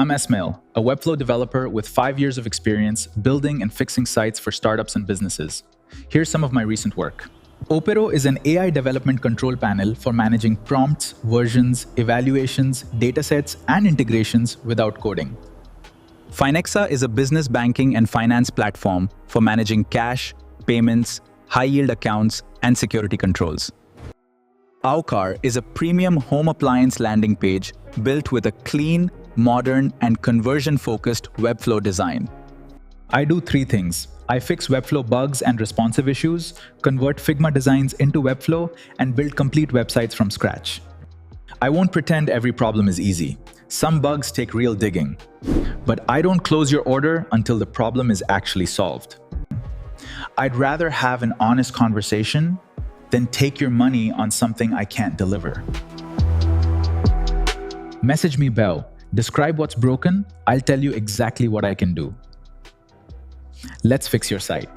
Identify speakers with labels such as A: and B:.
A: I'm Esmail, a Webflow developer with 5 years of experience building and fixing sites for startups and businesses. Here's some of my recent work. Opero is an AI development control panel for managing prompts, versions, evaluations, datasets, and integrations without coding.
B: Finexa is a business banking and finance platform for managing cash, payments, high-yield accounts, and security controls. Aukar is a premium home appliance landing page built with a clean, modern, and conversion-focused Webflow design.
A: I do 3 things. I fix Webflow bugs and responsive issues, convert Figma designs into Webflow, and build complete websites from scratch. I won't pretend every problem is easy. Some bugs take real digging. But I don't close your order until the problem is actually solved. I'd rather have an honest conversation than take your money on something I can't deliver. Message me, Bell. Describe what's broken. I'll tell you exactly what I can do. Let's fix your site.